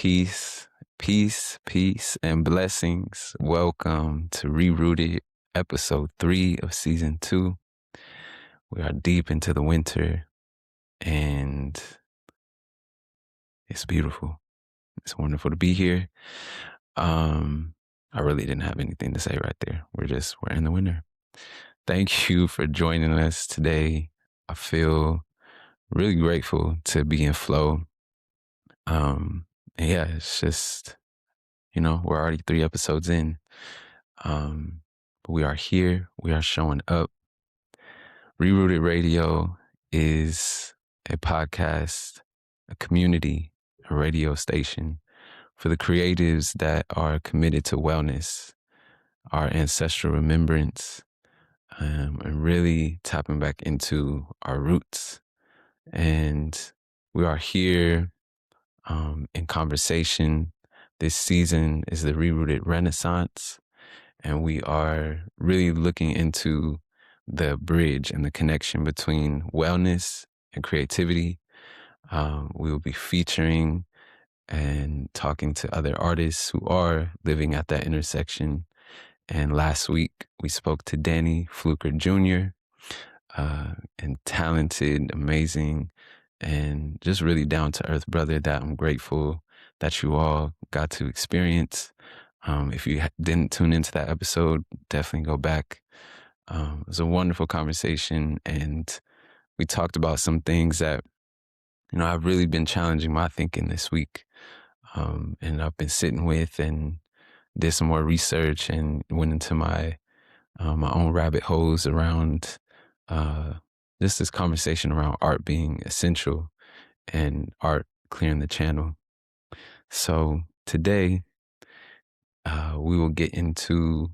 Peace, peace, and blessings. Welcome to Rerootd, episode 3 of season 2. We are deep into the winter, and it's beautiful. It's wonderful to be here. I really didn't have anything to say right there. We're in the winter. Thank you for joining us today. I feel really grateful to be in flow. And yeah, it's just, we're already 3 episodes in. But we are here. We are showing up. Rerootd Radio is a podcast, a community, a radio station for the creatives that are committed to wellness, our ancestral remembrance, and really tapping back into our roots. And we are here in conversation. This season is the Rerootd Renaissance, and we are really looking into the bridge and the connection between wellness and creativity. We will be featuring and talking to other artists who are living at that intersection. And last week, we spoke to Danny Fluker Jr., and talented, amazing, and just really down-to-earth brother that I'm grateful that you all got to experience. If you didn't tune into that episode, definitely go back. It was a wonderful conversation, and we talked about some things that, I've really been challenging my thinking this week. And I've been sitting with and did some more research and went into my own rabbit holes around just this conversation around art being essential and art clearing the channel. So today, we will get into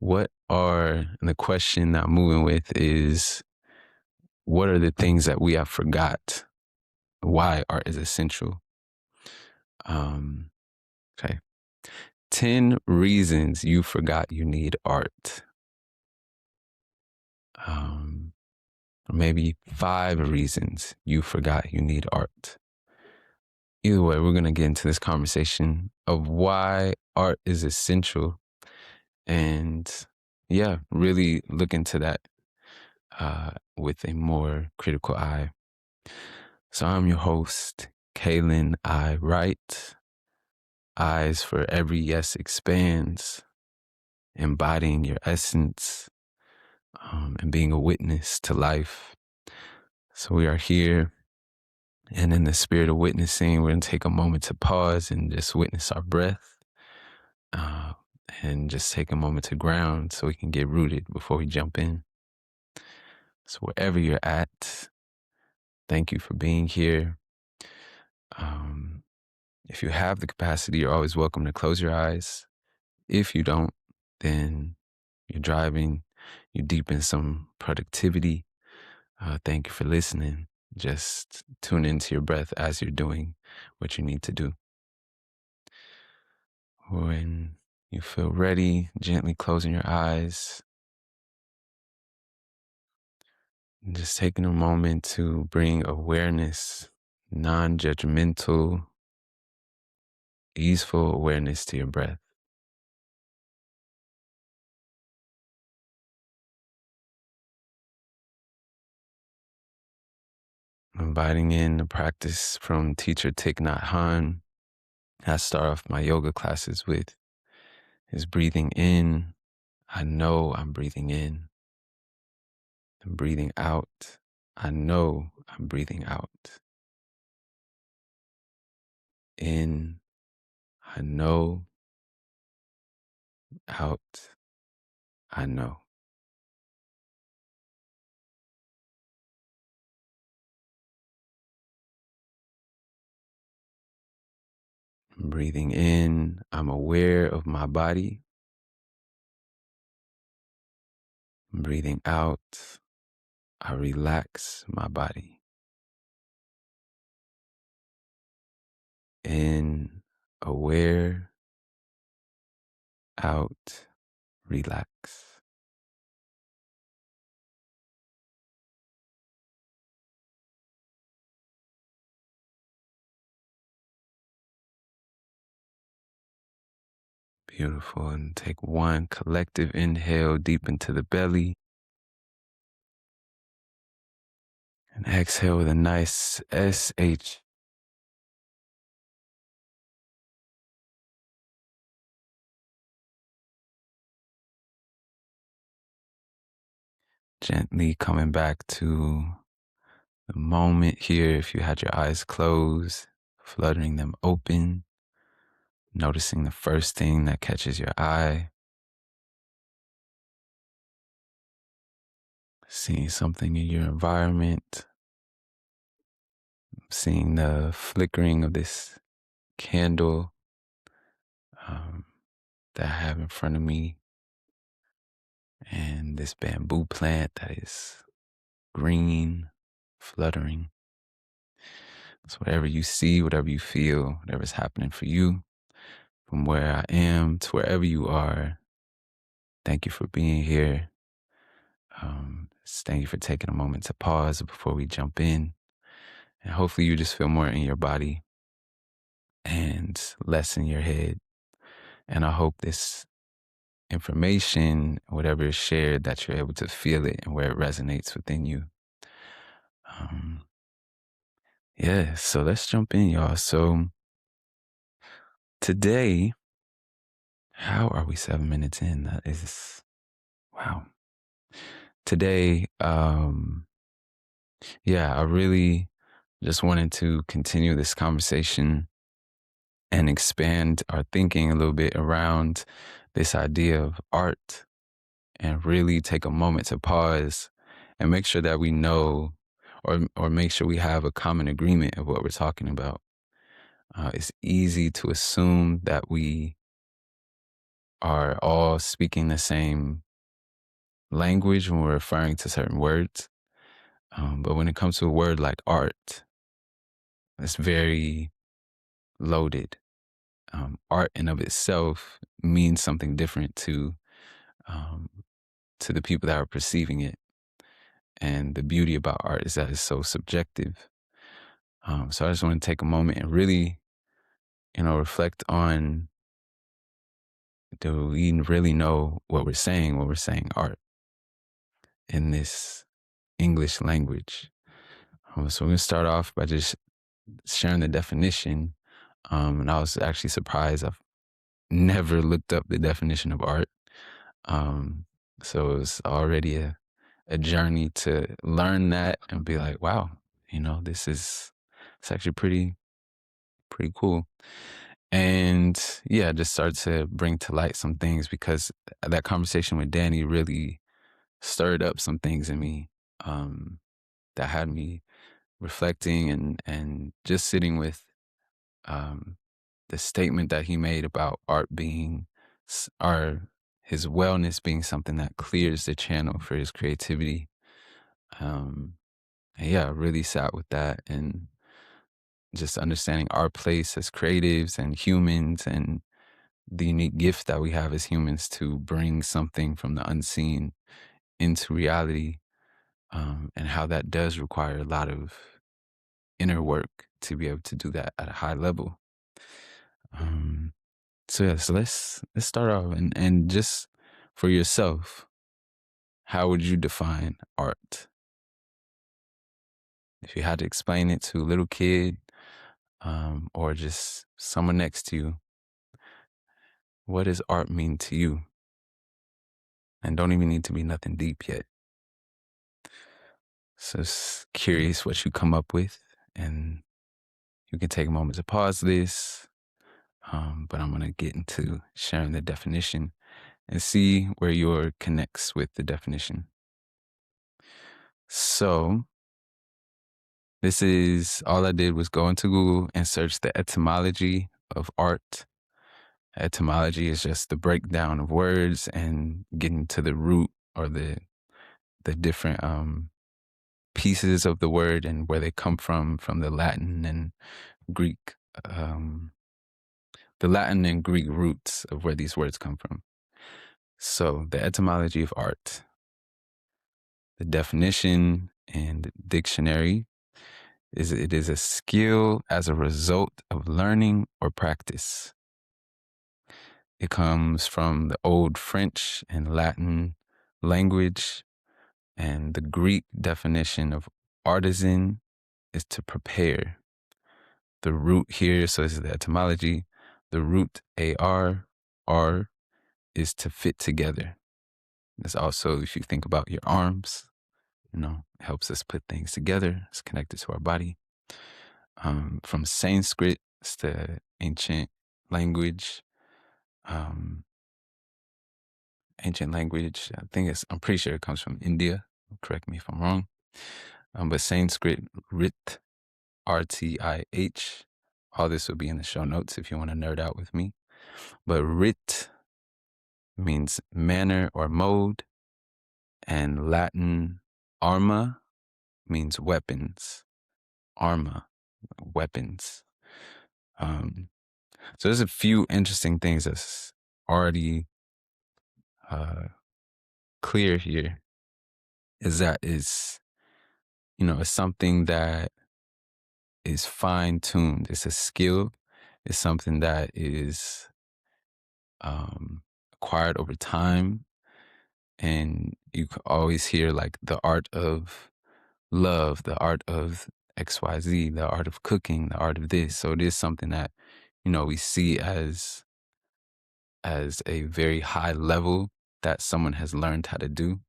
and the question that I'm moving with is, what are the things that we have forgot why art is essential? Okay. 10 reasons you forgot you need art. Or maybe 5 reasons you forgot you need art. Either way, we're going to get into this conversation of why art is essential, and really look into that with a more critical eye. So I'm your host, Kaylyn. I write. Eyes for every yes expands, embodying your essence, and being a witness to life. So we are here, and in the spirit of witnessing, we're going to take a moment to pause and just witness our breath, and just take a moment to ground so we can get rooted before we jump in. So wherever you're at, thank you for being here. If you have the capacity, you're always welcome to close your eyes. If you don't, then you're driving, you're deep in some productivity. Thank you for listening. Just tune into your breath as you're doing what you need to do. When you feel ready, gently closing your eyes. And just taking a moment to bring awareness, non-judgmental, easeful awareness to your breath. Inviting in the practice from teacher Thich Nhat Hanh. I start off my yoga classes with is breathing in. I know I'm breathing in. And breathing out. I know I'm breathing out. In. I know. Out. I know. Breathing in, I'm aware of my body. Breathing out, I relax my body. In, aware. Out, relax. Beautiful. And take one collective inhale deep into the belly. And exhale with a nice SH. Gently coming back to the moment here. If you had your eyes closed, fluttering them open, noticing the first thing that catches your eye, seeing something in your environment, seeing the flickering of this candle that I have in front of me, and this bamboo plant that is green, fluttering. So whatever you see, whatever you feel, whatever's happening for you, from where I am to wherever you are, thank you for being here. Thank you for taking a moment to pause before we jump in. And hopefully you just feel more in your body and less in your head. And I hope this information, whatever is shared, that you're able to feel it and where it resonates within you. Yeah, so let's jump in, y'all. So today, how are we 7 minutes in? That is, wow. Today, I really just wanted to continue this conversation and expand our thinking a little bit around this idea of art, and really take a moment to pause and make sure that we know, or make sure we have a common agreement of what we're talking about. It's easy to assume that we are all speaking the same language when we're referring to certain words. But when it comes to a word like art, it's very loaded. Art in of itself means something different um, to the people that are perceiving it. And the beauty about art is that it's so subjective. So I just want to take a moment and really, reflect on, do we really know what we're saying when we're saying art in this English language? So we're going to start off by just sharing the definition. And I was actually surprised. I've never looked up the definition of art. So it was already a journey to learn that and be like, wow, it's actually pretty cool. And yeah, just start to bring to light some things, because that conversation with Danny really stirred up some things in me, that had me reflecting and just sitting with the statement that he made about art being, his wellness being something that clears the channel for his creativity. And yeah, I really sat with that, and just understanding our place as creatives and humans, and the unique gift that we have as humans to bring something from the unseen into reality, and how that does require a lot of inner work to be able to do that at a high level. So let's start off, and just for yourself, how would you define art? If you had to explain it to a little kid, or just someone next to you, what does art mean to you? And don't even need to be nothing deep yet. So just curious what you come up with, and you can take a moment to pause this. But I'm going to get into sharing the definition and see where your connects with the definition. So this is, all I did was go into Google and search the etymology of art. Etymology is just the breakdown of words and getting to the root, or the different pieces of the word and where they come from the Latin and Greek, roots of where these words come from. So the etymology of art, the definition and dictionary is, it is a skill as a result of learning or practice. It comes from the Old French and Latin language, and the Greek definition of artisan is to prepare. The root here, so this is the etymology, the root R is to fit together. It's also, if you think about your arms, it helps us put things together. It's connected to our body. From Sanskrit, it's the ancient language. Ancient language, I'm pretty sure it comes from India. Correct me if I'm wrong. But Sanskrit, Rit, RTIH. All this will be in the show notes if you want to nerd out with me. But Rit means manner or mode, and Latin arma means weapons. Arma, weapons. So there's a few interesting things that's already clear here. Is that it's something that is fine-tuned. It's a skill. It's something that is acquired over time. And you can always hear like the art of love, the art of XYZ, the art of cooking, the art of this. So it is something that, we see as a very high level that someone has learned how to do.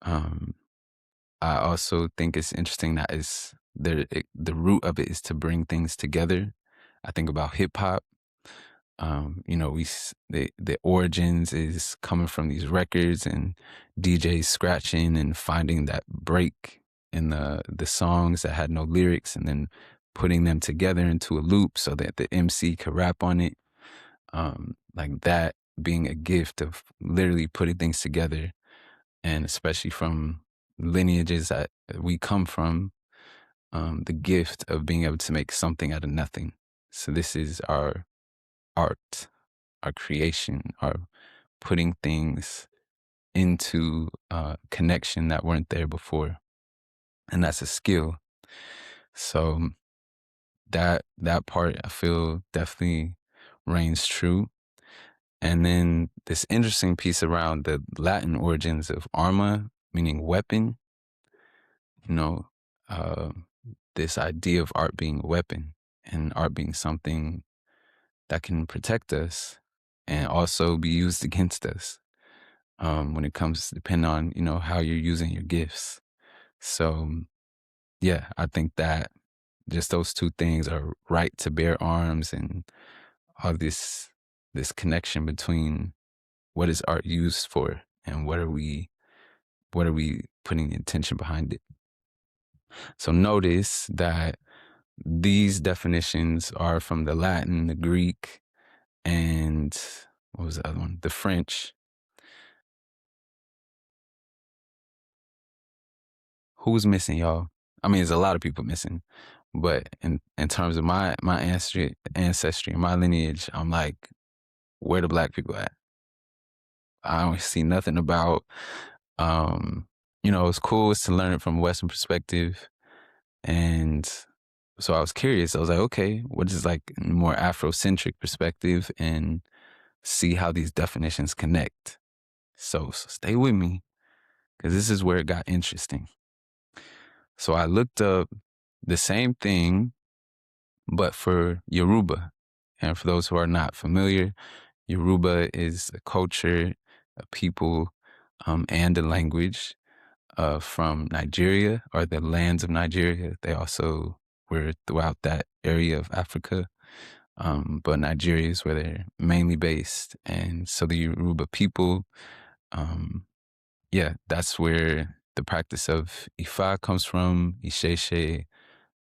I also think it's interesting that the root of it is to bring things together. I think about hip hop. The origins is coming from these records and DJs scratching and finding that break in the songs that had no lyrics, and then putting them together into a loop so that the MC could rap on it. Like that being a gift of literally putting things together, and especially from lineages that we come from, the gift of being able to make something out of nothing. So this is our art, our creation, our putting things into connection that weren't there before. And that's a skill. So that part I feel definitely reigns true. And then this interesting piece around the Latin origins of arma, meaning weapon, this idea of art being a weapon and art being something that can protect us and also be used against us when it comes, depending on, how you're using your gifts. So, yeah, I think that just those two things are right to bear arms, and all this connection between what is art used for and what are we putting the intention behind it. So notice that these definitions are from the Latin, the Greek, and what was the other one? The French. Who's missing, y'all? I mean, there's a lot of people missing, but in terms of my ancestry and my lineage, I'm like, where the Black people at? I don't see nothing about. It's cool. It's to learn it from a Western perspective, and so I was curious. I was like, okay, what is like a more Afrocentric perspective, and see how these definitions connect. So stay with me, because this is where it got interesting. So I looked up the same thing, but for Yoruba. And for those who are not familiar, Yoruba is a culture, a people, and a language from Nigeria, or the lands of Nigeria. They also were throughout that area of Africa. But Nigeria is where they're mainly based. And so the Yoruba people, that's where the practice of Ifa comes from, Isheshe,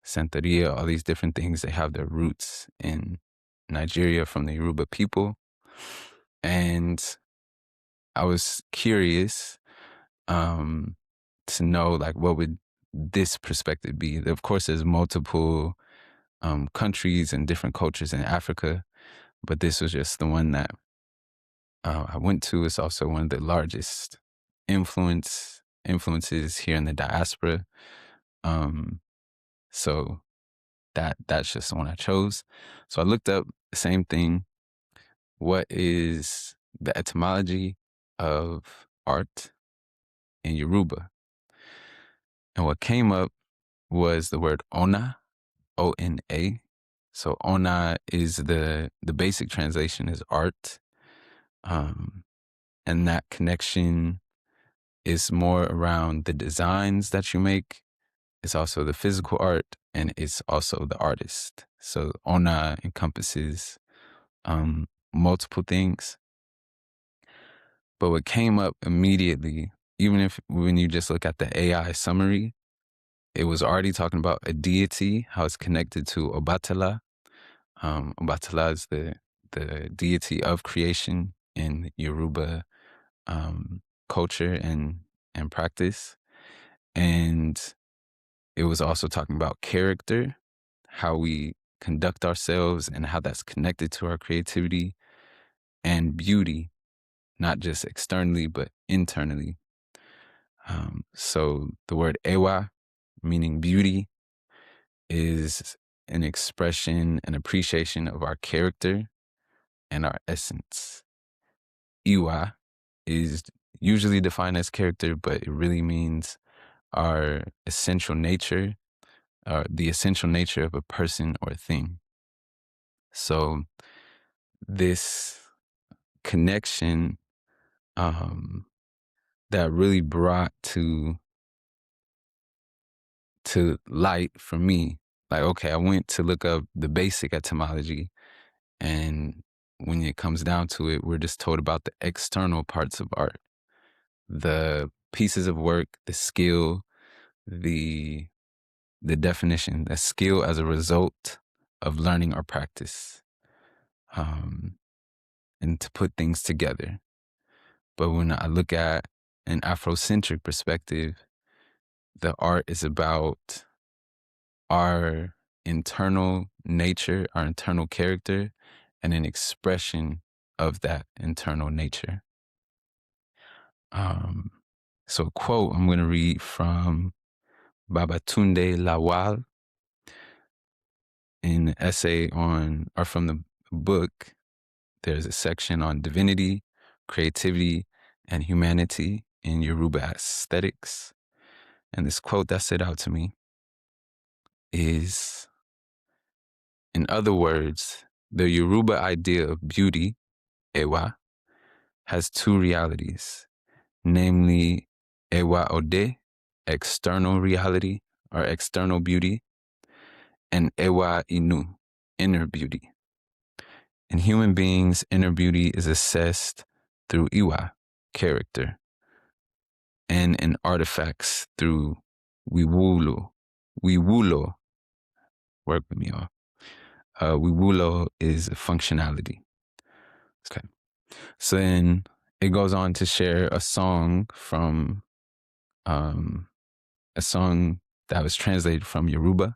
Santeria, all these different things. They have their roots in Nigeria from the Yoruba people. And I was curious to know, like, what would this perspective be? Of course, there's multiple countries and different cultures in Africa, but this was just the one that I went to. It's also one of the largest influences here in the diaspora. So that's just the one I chose. So I looked up the same thing, what is the etymology of art in Yoruba. And what came up was the word ona, O-N-A. So ona is the basic translation is art. And that connection is more around the designs that you make. It's also the physical art, and it's also the artist. So ona encompasses multiple things. But what came up immediately, even if when you just look at the AI summary, it was already talking about a deity, how it's connected to Obatala. Obatala is the deity of creation in Yoruba culture and practice. And it was also talking about character, how we conduct ourselves and how that's connected to our creativity, and beauty, not just externally, but internally. So the word ewa, meaning beauty, is an expression, an appreciation of our character and our essence. Iwa is usually defined as character, but it really means our essential nature, the essential nature of a person or thing. So this connection that really brought to light for me, like, okay, I went to look up the basic etymology, and when it comes down to it, we're just told about the external parts of art, the pieces of work, the skill, the definition, the skill as a result of learning or practice, and to put things together. But when I look at an Afrocentric perspective, the art is about our internal nature, our internal character, and an expression of that internal nature. So a quote I'm going to read from Babatunde Lawal in an essay or from the book. There's a section on divinity, creativity, and humanity in Yoruba aesthetics. And this quote that stood out to me is, in other words, the Yoruba idea of beauty, ewa, has two realities, namely ewa ode, external reality or external beauty, and ewa inu, inner beauty. In human beings, inner beauty is assessed through iwa, character, and in artifacts through wiwulo. Wiwulo, work with me, y'all. Wiwulo is functionality. Okay. So then it goes on to share a song from a song that was translated from Yoruba.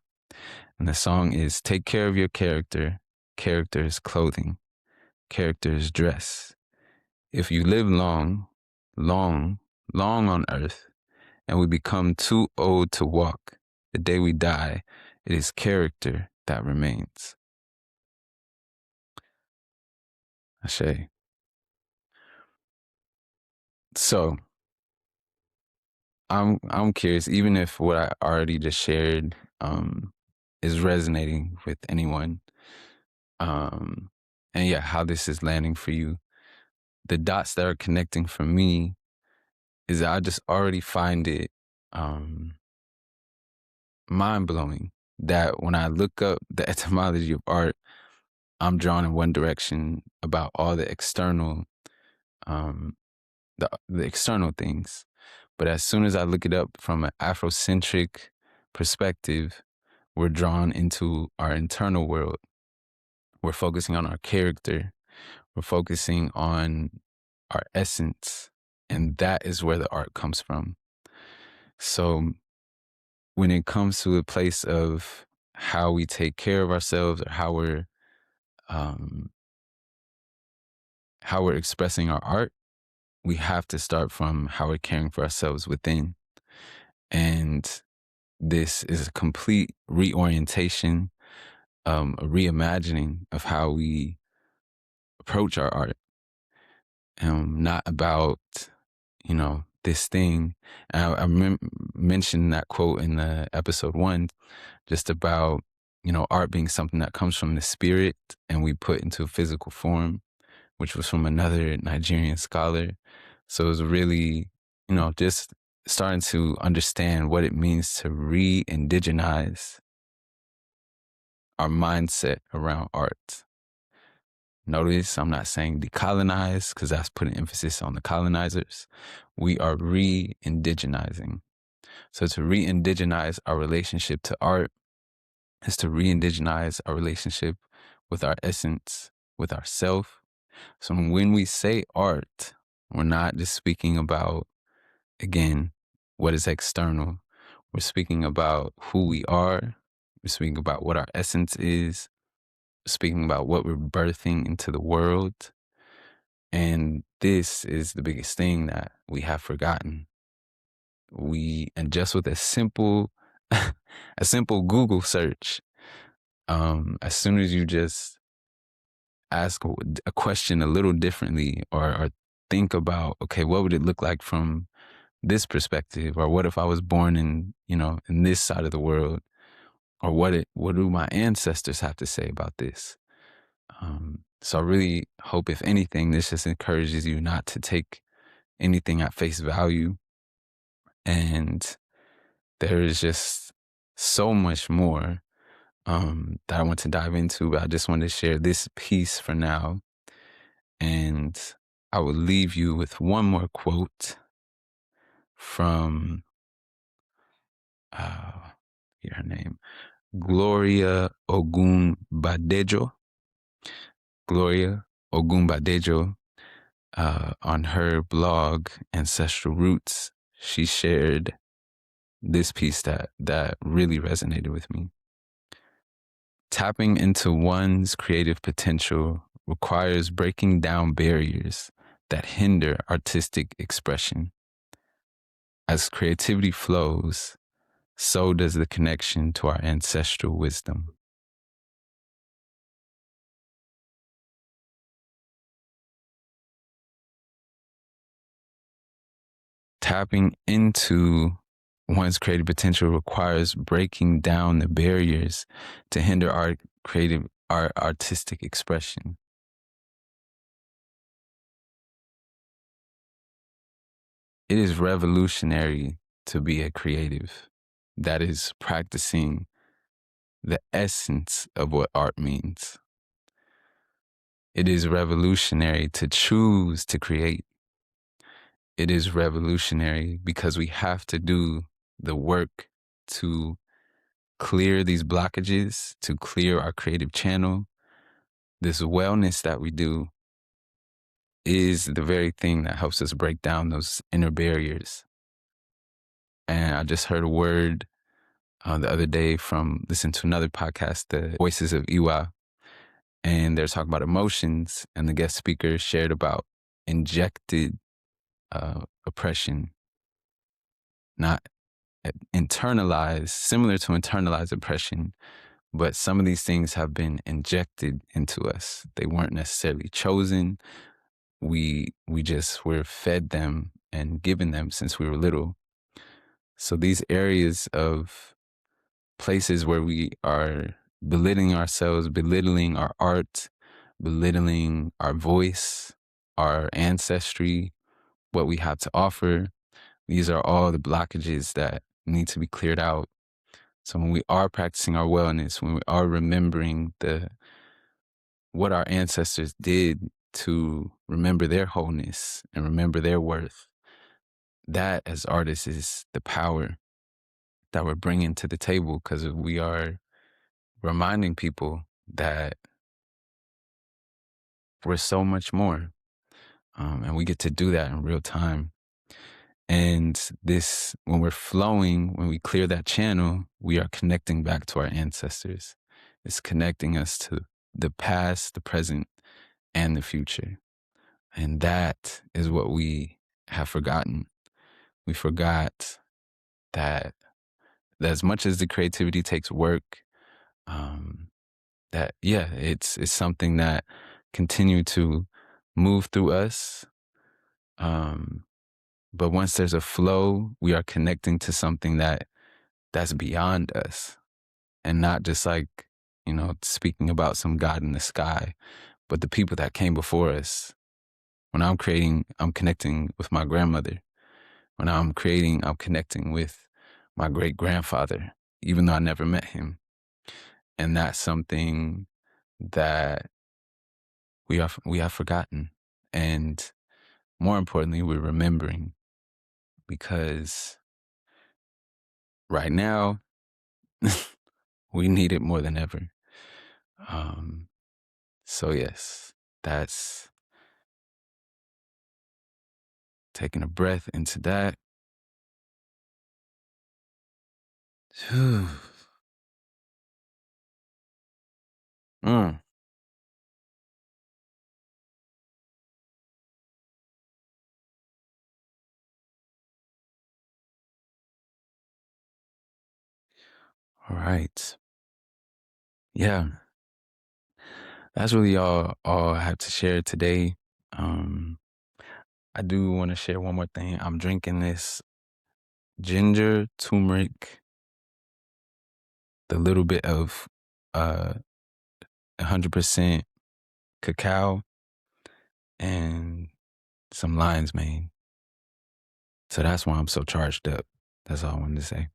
And the song is "Take care of your character. Character is clothing. Character is dress. If you live long, long, long on earth, and we become too old to walk, the day we die, it is character that remains." Ashe. So I'm curious, even if what I already just shared is resonating with anyone, and yeah, how this is landing for you. The dots that are connecting for me is that I just already find it mind blowing that when I look up the etymology of art, I'm drawn in one direction about all the external, the external things. But as soon as I look it up from an Afrocentric perspective, we're drawn into our internal world. We're focusing on our character. We're focusing on our essence. And that is where the art comes from. So when it comes to a place of how we take care of ourselves or how we're expressing our art, we have to start from how we're caring for ourselves within. And this is a complete reorientation, a reimagining of how we approach our art, not about, this thing. And I mentioned that quote in the episode 1, just about, art being something that comes from the spirit and we put into a physical form, which was from another Nigerian scholar. So it was really, just starting to understand what it means to re-indigenize our mindset around art. Notice I'm not saying decolonize, because that's putting emphasis on the colonizers. We are re-indigenizing. So to re-indigenize our relationship to art is to re-indigenize our relationship with our essence, with ourself. So when we say art, we're not just speaking about, again, what is external. We're speaking about who we are. We're speaking about what our essence is. We're speaking about what we're birthing into the world. And this is the biggest thing that we have forgotten. And just with a simple Google search, as soon as you just ask a question a little differently, or think about, okay, what would it look like from this perspective? Or what if I was born in this side of the world? Or what do my ancestors have to say about this? So I really hope, if anything, this just encourages you not to take anything at face value. And there is just so much more that I want to dive into, but I just wanted to share this piece for now. And I will leave you with one more quote from, get her name, Gloria Ogunbadejo. Gloria Ogunbadejo, on her blog, Ancestral Roots, she shared this piece that really resonated with me. Tapping into one's creative potential requires breaking down barriers that hinder artistic expression. As creativity flows, so does the connection to our ancestral wisdom. Tapping into one's creative potential requires breaking down the barriers to hinder our artistic expression. It is revolutionary to be a creative that is practicing the essence of what art means. It is revolutionary to choose to create. It is revolutionary because we have to do the work to clear these blockages, to clear our creative channel. This wellness that we do is the very thing that helps us break down those inner barriers. And I just heard a word the other day from listening to another podcast, The Voices of Iwa, and they're talking about emotions, and the guest speaker shared about injected oppression, not internalized, similar to internalized oppression, but some of these things have been injected into us. They weren't necessarily chosen. We just were fed them and given them since we were little. So these areas of places where we are belittling ourselves, belittling our art, belittling our voice, our ancestry, what we have to offer, these are all the blockages that need to be cleared out. So when we are practicing our wellness, when we are remembering what our ancestors did to remember their wholeness and remember their worth, that as artists is the power that we're bringing to the table, because we are reminding people that we're so much more. And we get to do that in real time. And this, when we're flowing, when we clear that channel, we are connecting back to our ancestors. It's connecting us to the past, the present, and the future. And that is what we have forgotten. We forgot that as much as the creativity takes work, that, yeah, it's something that continue to move through us. But once there's a flow, we are connecting to something that's beyond us, and not just like, speaking about some God in the sky, but the people that came before us. When I'm creating, I'm connecting with my grandmother. When I'm creating, I'm connecting with my great grandfather, even though I never met him. And that's something that we have forgotten. And more importantly, we're remembering, because right now we need it more than ever. So yes, that's taking a breath into that. Mm. All right. Yeah, that's really all I have to share today. Um, I do want to share one more thing. I'm drinking this ginger, turmeric, the little bit of 100% cacao, and some lion's mane. So that's why I'm so charged up. That's all I wanted to say.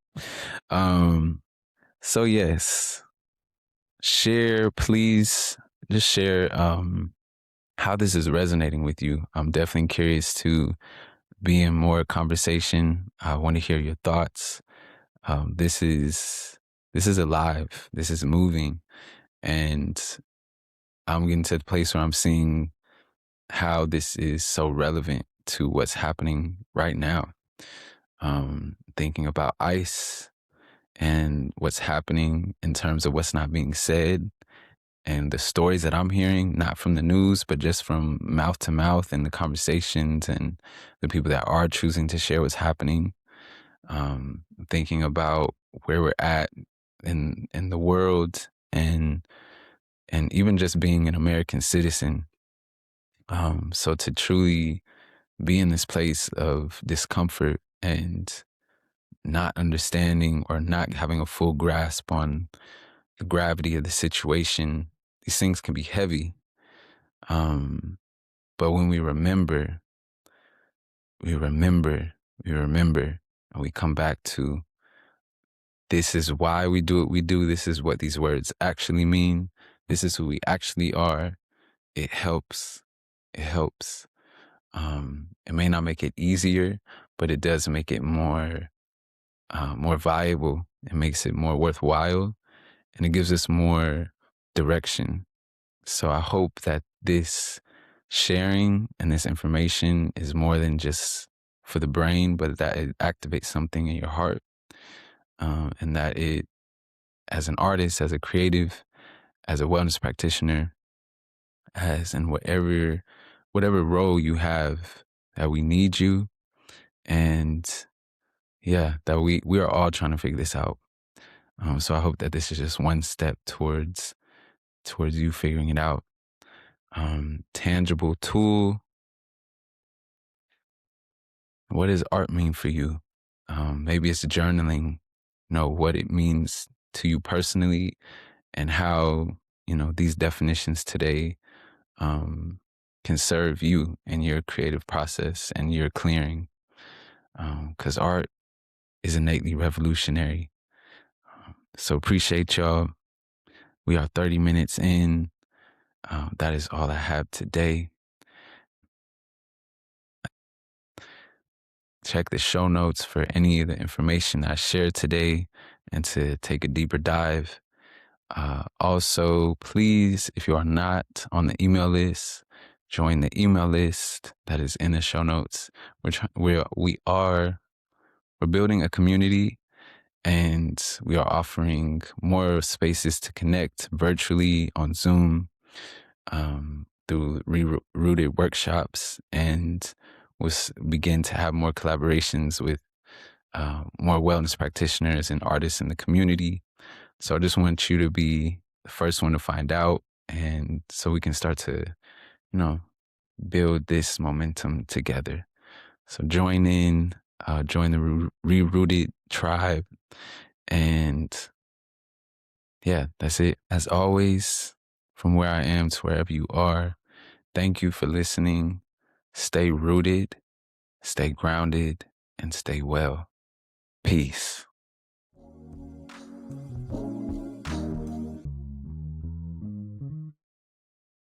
So yes, share, please. Just share how this is resonating with you. I'm definitely curious to be in more conversation. I want to hear your thoughts. This is alive. This is moving, and I'm getting to the place where I'm seeing how this is so relevant to what's happening right now. Thinking about ICE and what's happening in terms of what's not being said, and the stories that I'm hearing, not from the news, but just from mouth to mouth and the conversations and the people that are choosing to share what's happening. Thinking about where we're at in the world, and even just being an American citizen. So to truly be in this place of discomfort and not understanding or not having a full grasp on the gravity of the situation, these things can be heavy. But when we remember, we remember, and we come back to, this is why we do what we do. This is what these words actually mean. This is who we actually are. It helps. It helps. It may not make it easier, but it does make it more viable. It makes it more worthwhile, and it gives us more direction. So I hope that this sharing and this information is more than just for the brain, but that it activates something in your heart, and that it, as an artist, as a creative, as a wellness practitioner, as in whatever role you have, that we need you, and yeah, that we are all trying to figure this out. So I hope that this is just one step towards you figuring it out. Tangible tool. What does art mean for you? Maybe it's journaling, what it means to you personally, and how, these definitions today can serve you in your creative process and your clearing. Because art is innately revolutionary. So appreciate y'all. We are 30 minutes in. That is all I have today. Check the show notes for any of the information I shared today and to take a deeper dive. Also, please, if you are not on the email list, join the email list that is in the show notes. We're building a community, and we are offering more spaces to connect virtually on Zoom, through Rerootd workshops, and we'll begin to have more collaborations with more wellness practitioners and artists in the community. So I just want you to be the first one to find out And so we can start to, build this momentum together. So join in, join the Rerootd tribe. And yeah, that's it. As always, from where I am to wherever you are, thank you for listening. Stay rooted, stay grounded, and stay well. Peace.